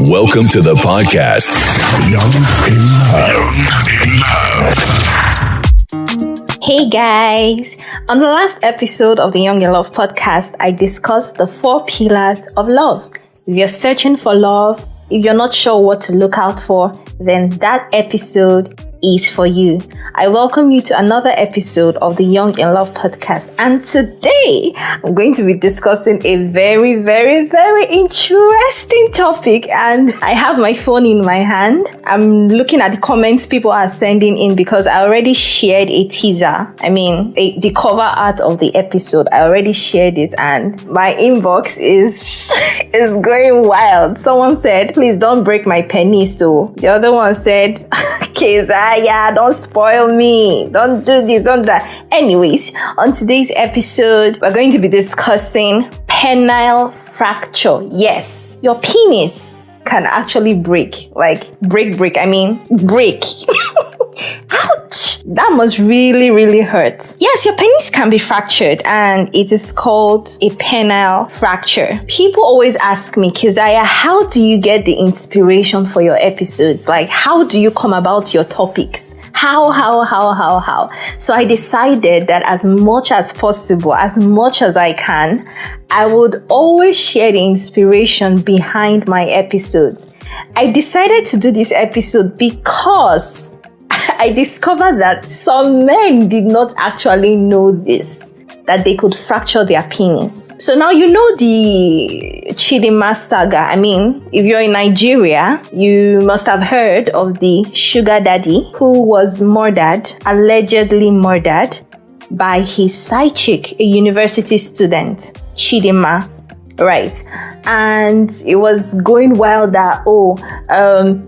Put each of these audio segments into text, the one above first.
Welcome to the podcast, Young in Love. Hey guys! On the last episode of the Young in Love podcast, I discussed the 4 pillars of love. If you're searching for love, if you're not sure what to look out for, then that episode is for you. I welcome you to another episode of the Young in Love podcast, and today I'm going to be discussing a very interesting topic, and I have my phone in my hand. I'm looking at the comments people are sending in because I already shared a teaser. The cover art of the episode. I already shared it, and my inbox is going wild. Someone said, "Please don't break my penny." So the other one said, Keziah, don't spoil me. Don't do this, don't do that. Anyways, on today's episode, we're going to be discussing penile fracture. Yes, your penis can actually break. Break. Ouch! That must really hurt. Yes, your penis can be fractured, and it is called a penile fracture. People always ask me, Keziah, how do you get the inspiration for your episodes? How do you come about your topics? How? So I decided that as much as possible, as much as I can, I would always share the inspiration behind my episodes. I decided to do this episode because I discovered that some men did not actually know this, that they could fracture their penis. So now you know the Chidinma saga. If you're in Nigeria, you must have heard of the sugar daddy who was allegedly murdered by his side chick, a university student, Chidinma. Right. And it was going wild that,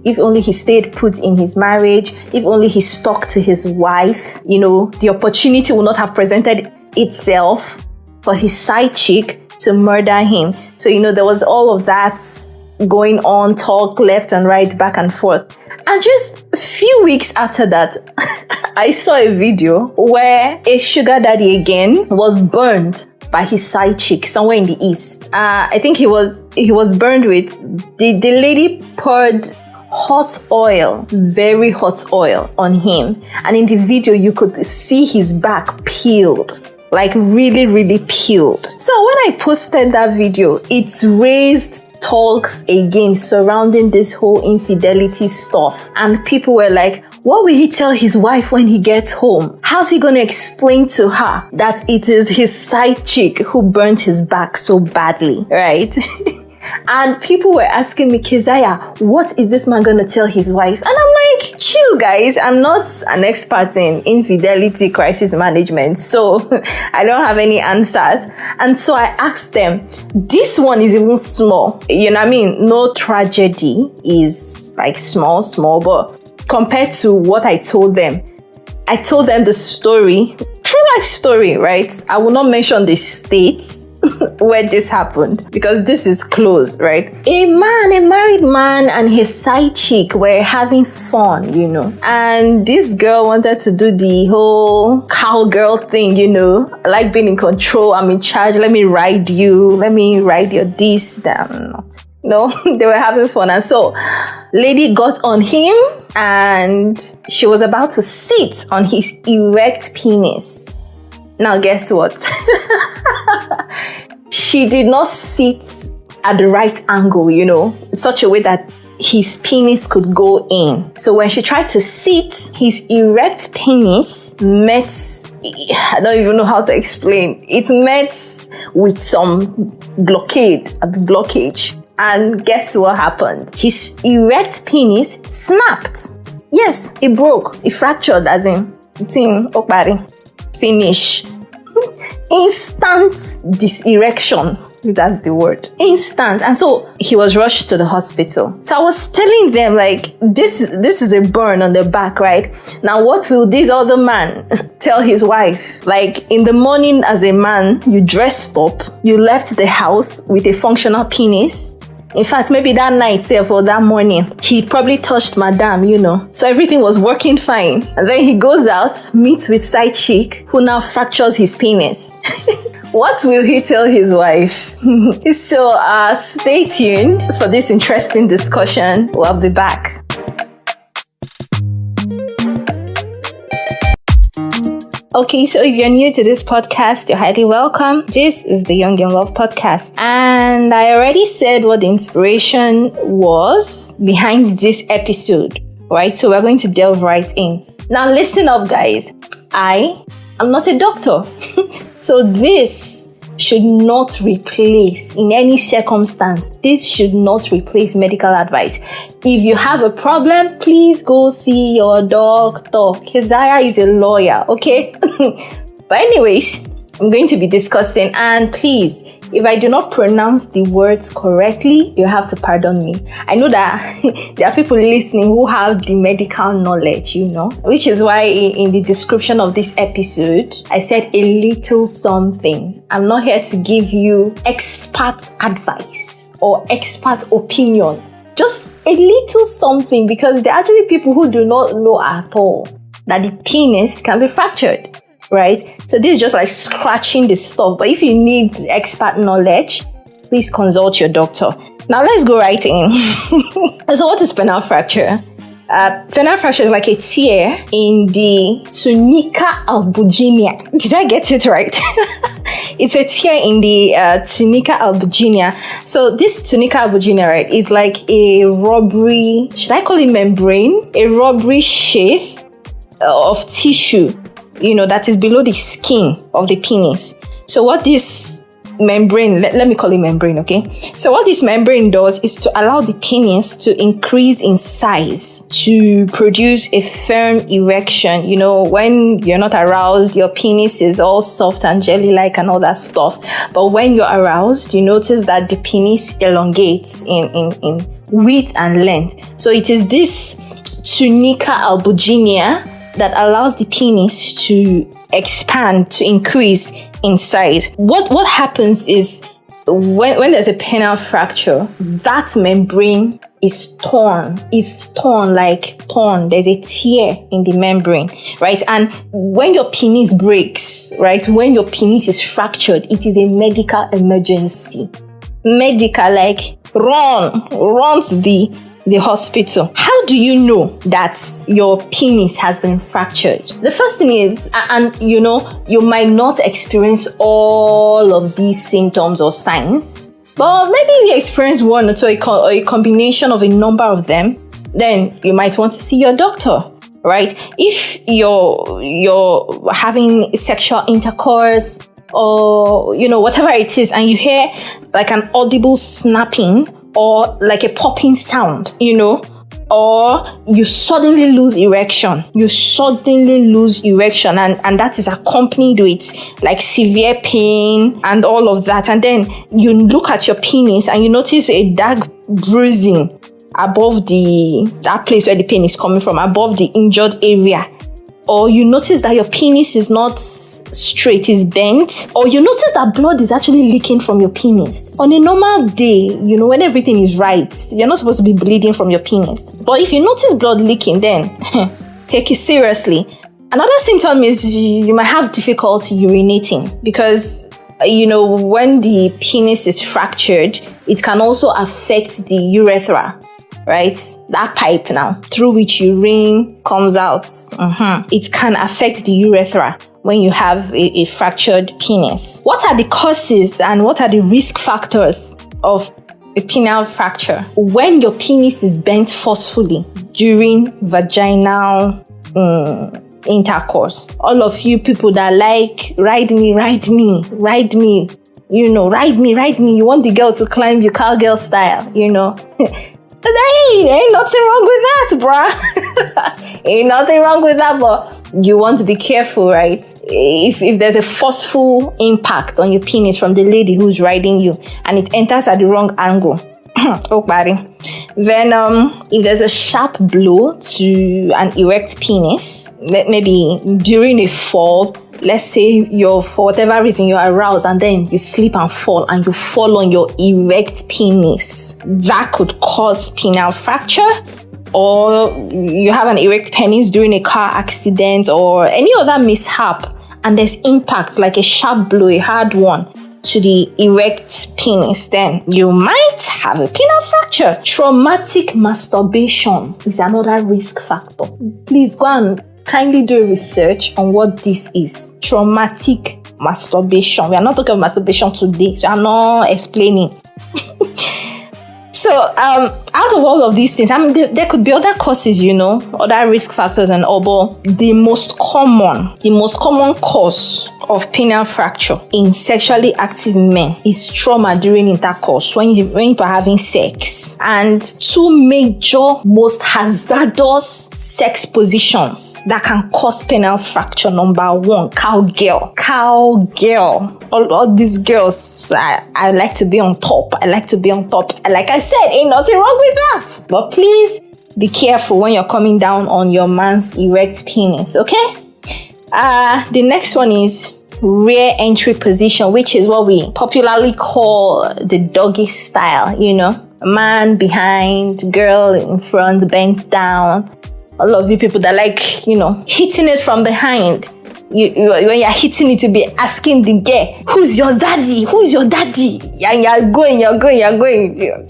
if only he stayed put in his marriage, if only he stuck to his wife, the opportunity would not have presented itself for his side chick to murder him. So, there was all of that going on, talk left and right, back and forth. And just a few weeks after that, I saw a video where a sugar daddy again was burned by his side chick somewhere in the east. I think he was burned with the lady poured hot oil, very hot oil on him, and in the video you could see his back peeled, really peeled. So when I posted that video, it raised talks again surrounding this whole infidelity stuff, and people were like, what will he tell his wife when he gets home? How's he going to explain to her that it is his side chick who burnt his back so badly, right? And people were asking me, Keziah, what is this man going to tell his wife? And I'm like, chill guys, I'm not an expert in infidelity crisis management, so I don't have any answers. And so I asked them, this one is even small. No tragedy is small, but compared to what I told them the story, true life story, right? I will not mention the states where this happened because this is close, right? A married man and his side chick were having fun, and this girl wanted to do the whole cowgirl thing, I like being in control, I'm in charge, let me ride your this, that. No, they were having fun. And so lady got on him and she was about to sit on his erect penis. Now guess what? She did not sit at the right angle, in such a way that his penis could go in. So when she tried to sit, his erect penis met, I don't even know how to explain, it met with some blockage. And guess what happened? His erect penis snapped. Yes, it broke. It fractured, as in, finish. Instant diserection, if that's the word. Instant. And so he was rushed to the hospital. So I was telling them, this is a burn on the back, right? Now what will this other man tell his wife? In the morning, as a man, you dressed up, you left the house with a functional penis. In fact, maybe that night or that morning, he probably touched madam, So everything was working fine. And then he goes out, meets with side chick, who now fractures his penis. What will he tell his wife? So stay tuned for this interesting discussion. We'll be back. Okay, so if you're new to this podcast, you're highly welcome. This is the Young in Love podcast. And I already said what the inspiration was behind this episode, right? So we're going to delve right in. Now listen up, guys. I am not a doctor. So this should not replace, in any circumstance, this should not replace medical advice. If you have a problem, please go see your doctor. Keziah is a lawyer, okay? But anyways, I'm going to be discussing, and please, if I do not pronounce the words correctly, you have to pardon me. I know that there are people listening who have the medical knowledge, which is why in the description of this episode, I said a little something. I'm not here to give you expert advice or expert opinion. Just a little something, because there are actually people who do not know at all that the penis can be fractured. Right? So this is just like scratching the stuff. But if you need expert knowledge, please consult your doctor. Now let's go right in. So what is penile fracture? Penile fracture is like a tear in the tunica albuginea. Did I get it right? It's a tear in the tunica albuginea. So this tunica albuginea, right, is like a rubbery, should I call it membrane? A rubbery sheath of tissue, that is below the skin of the penis. So what this membrane, let me call it membrane, okay? So what this membrane does is to allow the penis to increase in size to produce a firm erection. When you're not aroused, your penis is all soft and jelly-like and all that stuff. But when you're aroused, you notice that the penis elongates in width and length. So it is this tunica albuginea that allows the penis to expand, to increase in size. What happens is when there's a penile fracture, that membrane is torn. There's a tear in the membrane, right? And when your penis breaks, right, when your penis is fractured, it is a medical emergency. Like run to the hospital. How do you know that your penis has been fractured? The first thing is, and you might not experience all of these symptoms or signs, but maybe you experience one or two, or a combination of a number of them, then you might want to see your doctor, right? If you're having sexual intercourse, or whatever it is, and you hear like an audible snapping or like a popping sound, or you suddenly lose erection, and that is accompanied with like severe pain and all of that, and then you look at your penis and you notice a dark bruising above that place where the pain is coming from, above the injured area, or you notice that your penis is not straight, is bent, or you notice that blood is actually leaking from your penis. On a normal day, when everything is right, you're not supposed to be bleeding from your penis. But if you notice blood leaking, then take it seriously. Another symptom is you might have difficulty urinating, because when the penis is fractured, it can also affect the urethra, right? That pipe now through which urine comes out. It can affect the urethra when you have a fractured penis. What are the causes and what are the risk factors of a penile fracture? When your penis is bent forcefully during vaginal intercourse. All of you people that like ride me, you want the girl to climb you cowgirl style, Ain't nothing wrong with that, bruh. Ain't nothing wrong with that, but you want to be careful, right? If there's a forceful impact on your penis from the lady who's riding you and it enters at the wrong angle, then if there's a sharp blow to an erect penis, maybe during a fall, let's say for whatever reason you're aroused and then you slip and fall on your erect penis, that could cause penile fracture. Or you have an erect penis during a car accident or any other mishap and there's impact, like a sharp blow, a hard one, to the erect penis, then you might have a penile fracture. Traumatic masturbation is another risk factor. Please go and kindly do research on what this is. Traumatic masturbation. We are not talking about masturbation today, so I'm not explaining. So, out of all of these things, there could be other causes, other risk factors and all, but the most common cause of penile fracture in sexually active men is trauma during intercourse, when you are having sex. And two major, most hazardous sex positions that can cause penile fracture. Number one, cowgirl. All these girls, I like to be on top. Like I said, ain't nothing wrong with that. But please be careful when you're coming down on your man's erect penis, okay? The next one is rear entry position, which is what we popularly call the doggy style, man behind, girl in front, bent down. All of you people that like, hitting it from behind. When you're hitting it, to be asking the girl, who's your daddy? And you're going.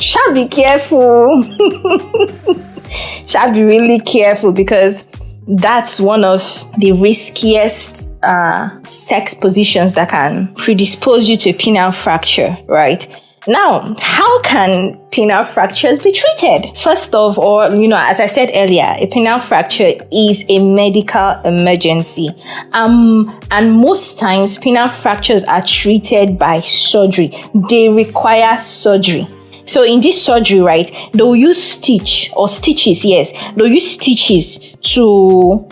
Shall be careful. Shall be really careful, because that's one of the riskiest sex positions that can predispose you to a penile fracture, right? Now, how can penile fractures be treated? First of all, as I said earlier, a penile fracture is a medical emergency. And most times, penile fractures are treated by surgery. They require surgery. So in this surgery, right, they'll use stitches, yes. They'll use stitches to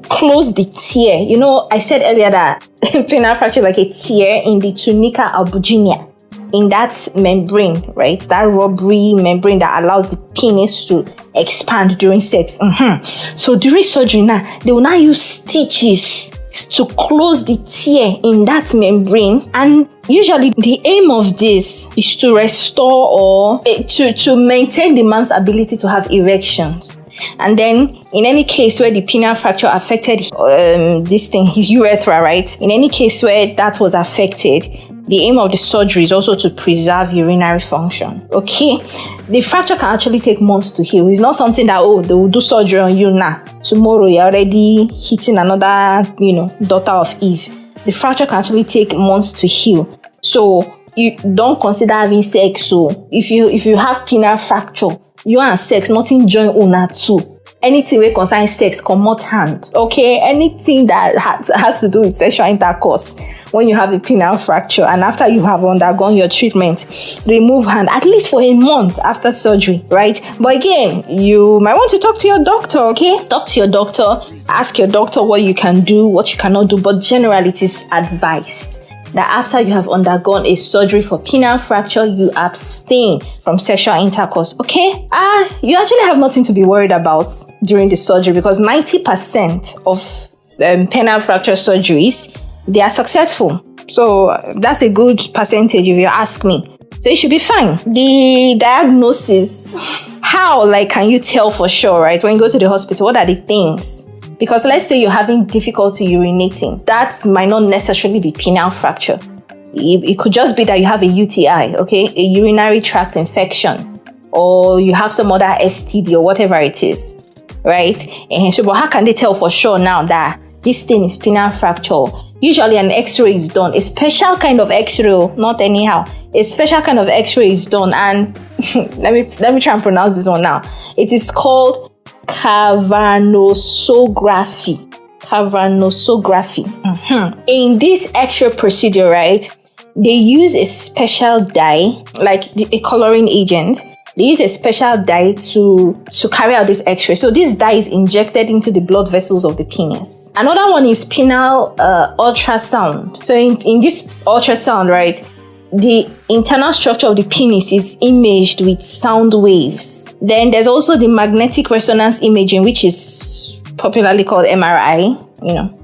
close the tear. I said earlier that penile fracture like a tear in the tunica albuginea, in that membrane, right? That rubbery membrane that allows the penis to expand during sex. So during surgery now, they will now use stitches to close the tear in that membrane. And usually the aim of this is to restore or to maintain the man's ability to have erections. And then in any case where the penile fracture affected his urethra, right? In any case where that was affected, the aim of the surgery is also to preserve urinary function. Okay? The fracture can actually take months to heal. It's not something that, they will do surgery on you now. Tomorrow you're already hitting another, daughter of Eve. The fracture can actually take months to heal. So you don't consider having sex. So if you have penile fracture, you and sex, nothing join una too. Anything wey concern sex, comot hand. Okay? Anything that has to do with sexual intercourse, when you have a penile fracture and after you have undergone your treatment, remove hand at least for a month after surgery, right? But again, you might want to talk to your doctor, okay? Talk to your doctor, ask your doctor what you can do, what you cannot do, but generally it is advised that after you have undergone a surgery for penile fracture, you abstain from sexual intercourse, okay? You actually have nothing to be worried about during the surgery, because 90% of penile fracture surgeries, they are successful. So that's a good percentage if you ask me. So it should be fine. The diagnosis, how can you tell for sure, right? When you go to the hospital, what are the things? Because let's say you're having difficulty urinating. That might not necessarily be penile fracture. It could just be that you have a UTI, okay? A urinary tract infection. Or you have some other STD or whatever it is, right? So, but how can they tell for sure now that this thing is penile fracture? Usually an X-ray is done. A special kind of X-ray, not anyhow. A special kind of X-ray is done. And let me try and pronounce this one now. It is called cavanosography. In this X-ray procedure, right, they use a special dye, like a coloring agent. They use a special dye to carry out this X-ray. So this dye is injected into the blood vessels of the penis. Another one is penile ultrasound. So in this ultrasound, right, the internal structure of the penis is imaged with sound waves. Then there's also the magnetic resonance imaging, which is popularly called MRI.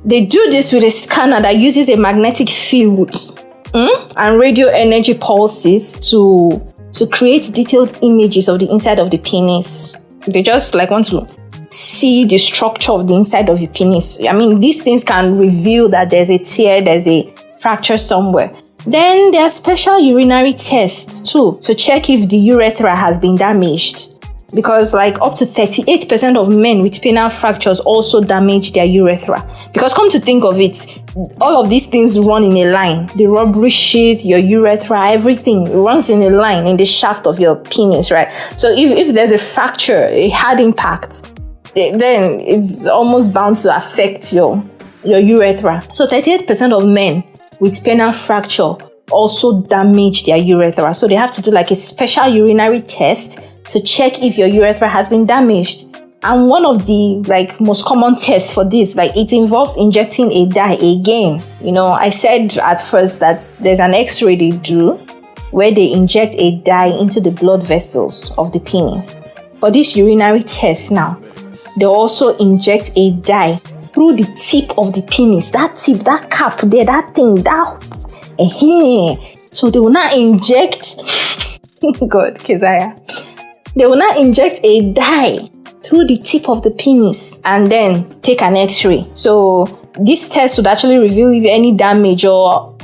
They do this with a scanner that uses a magnetic field and radio energy pulses to create detailed images of the inside of the penis. They just want to see the structure of the inside of your penis. I mean, these things can reveal that there's a tear, there's a fracture somewhere. Then there are special urinary tests too to check if the urethra has been damaged. Because like up to 38% of men with penile fractures also damage their urethra. Because come to think of it, all of these things run in a line. The rubbery sheath, your urethra, everything runs in a line in the shaft of your penis, right? So if there's a fracture, a hard impact, then it's almost bound to affect your urethra. So 38% of men with penile fracture also damage their urethra. So they have to do like a special urinary test to check if your urethra has been damaged. And one of the like most common tests for this, like it involves injecting a dye again. You know, I said at first that there's an x-ray they do where they inject a dye into the blood vessels of the penis. For this urinary test now, they also inject a dye through the tip of the penis. That tip, that cap there, that thing, so they will not inject God, Keziah. They will now inject a dye through the tip of the penis and then take an x-ray. So this test would actually reveal if any damage or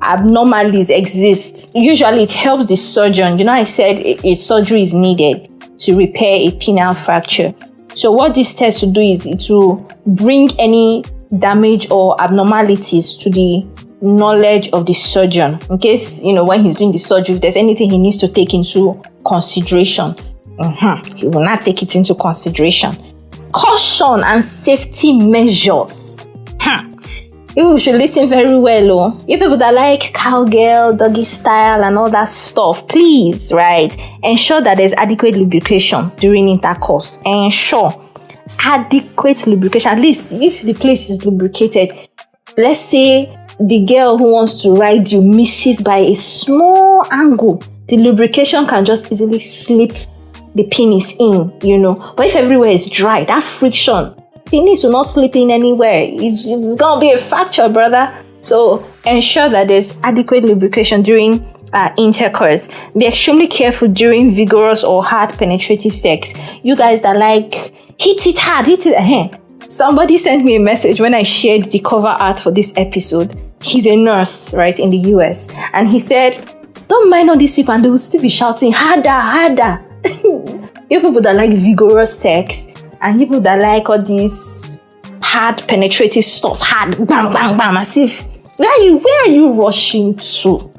abnormalities exist. Usually it helps the surgeon. You know, I said a surgery is needed to repair a penile fracture. So what this test will do is it will bring any damage or abnormalities to the knowledge of the surgeon, in case, you know, when he's doing the surgery, if there's anything he needs to take into consideration, he will not take it into consideration. Caution and safety measures. You should listen very well, oh. You people that like cowgirl, doggy style, and all that stuff, please, right? Ensure that there's adequate lubrication during intercourse. Ensure adequate lubrication. At least if the place is lubricated, let's say the girl who wants to ride you misses by a small angle, the lubrication can just easily slip the penis in, you know. But if everywhere is dry, that friction, penis will not slip in anywhere. It's gonna be a fracture, brother. So ensure that there's adequate lubrication during intercourse. Be extremely careful during vigorous or hard penetrative sex. You guys that like hit it hard, hit it. Somebody sent me a message when I shared the cover art for this episode. He's a nurse, right, in the US. And he said, don't mind all these people and they will still be shouting, harder, harder. You people that like vigorous sex and people that like all this hard penetrative stuff, hard, bang, bang, bang, as if, where are you rushing to?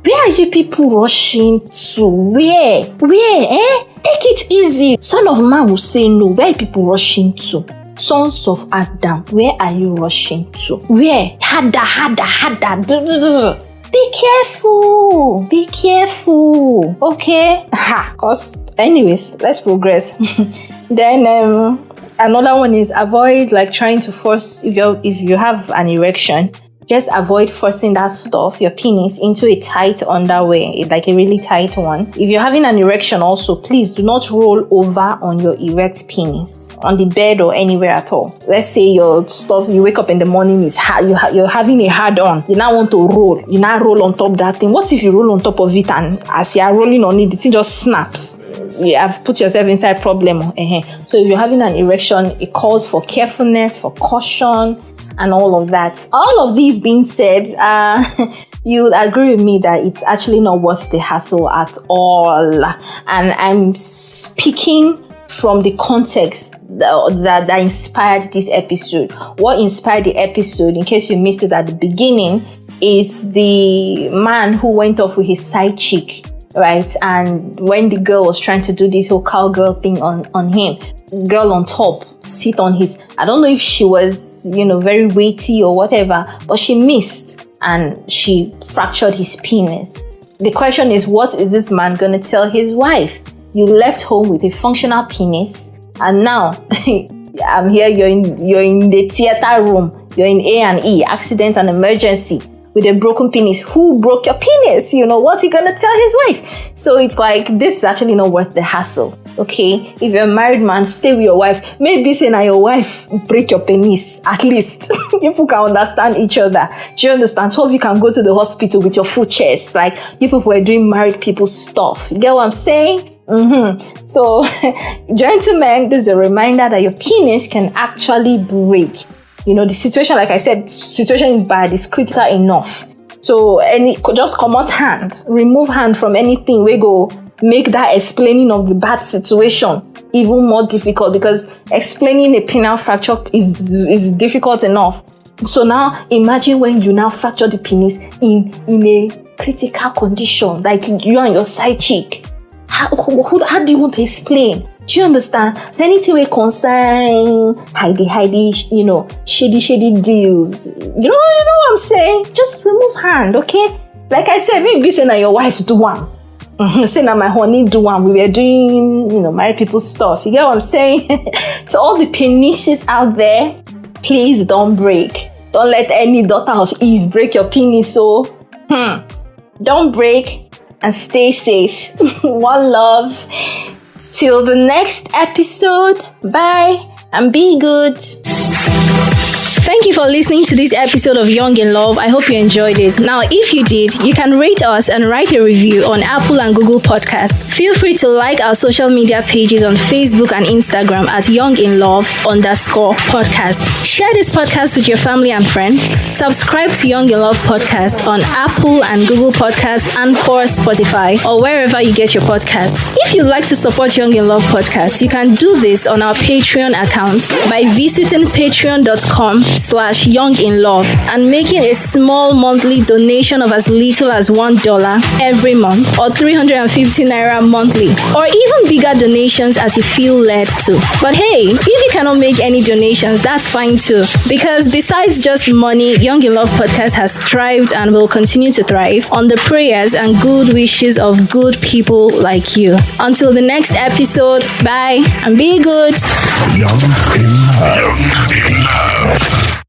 Where are you people rushing to? Where? Take it easy. Son of man will say no. Where are people rushing to? Sons of Adam, where are you rushing to? Where? Harder. Be careful. Okay? Cause anyways, let's progress. Then another one is avoid like trying to force, if you have an erection, just avoid forcing that stuff, your penis, into a tight underwear, like a really tight one. If you're having an erection also, please do not roll over on your erect penis, on the bed or anywhere at all. Let's say your stuff, you wake up in the morning, is hard, you're having a hard on. You now want to roll. You now roll on top of that thing. What if you roll on top of it and as you are rolling on it, the thing just snaps? You have put yourself inside problem. So if you're having an erection, it calls for carefulness, for caution, and all of that. All of these being said, you would agree with me that it's actually not worth the hassle at all. And I'm speaking from the context that inspired this episode. What inspired the episode, in case you missed it at the beginning, is the man who went off with his side chick, right? And when the girl was trying to do this whole cowgirl thing on him, girl on top sit on his, I don't know if she was, very weighty or whatever, but she missed and she fractured his penis. The question is, what is this man gonna tell his wife? You left home with a functional penis and now I'm here, you're in the theater room, you're in A&E, accident and emergency, with a broken penis. Who broke your penis? What's he gonna tell his wife? So it's like, this is actually not worth the hassle. Okay, if you're a married man, stay with your wife. Maybe say now your wife break your penis, at least. People can understand each other. Do you understand? So if you can go to the hospital with your full chest, like you people were doing married people stuff. You get what I'm saying? So, gentlemen, this is a reminder that your penis can actually break. The situation, like I said, situation is bad, it's critical enough. So, just come out hand, remove hand from anything we go make that explaining of the bad situation even more difficult, because explaining a penile fracture is difficult enough. So now imagine when you now fracture the penis in a critical condition, like you and your side chick. How do you want to explain? Do you understand? So anything we concern shady deals. You know what I'm saying? Just remove hand, okay? Like I said, maybe say now your wife do one. Say now my honey do one. We were doing, married people stuff. You get what I'm saying? So all the penises out there, please don't break. Don't let any daughter of Eve break your penis. So, don't break and stay safe. One love. Till the next episode. Bye and be good. Thank you for listening to this episode of Young in Love. I hope you enjoyed it. Now, if you did, you can rate us and write a review on Apple and Google Podcasts. Feel free to like our social media pages on Facebook and Instagram at YoungInLove_podcast. Share this podcast with your family and friends. Subscribe to Young in Love Podcast on Apple and Google Podcasts and or Spotify or wherever you get your podcasts. If you'd like to support Young in Love Podcast, you can do this on our Patreon account by visiting patreon.com/younginlove and making a small monthly donation of as little as $1 every month or 350 naira monthly, or even bigger donations as you feel led to. But hey, if you cannot make any donations, that's fine too, because besides just money, Young in Love Podcast has thrived and will continue to thrive on the prayers and good wishes of good people like you. Until the next episode, bye and be good. Young in Love.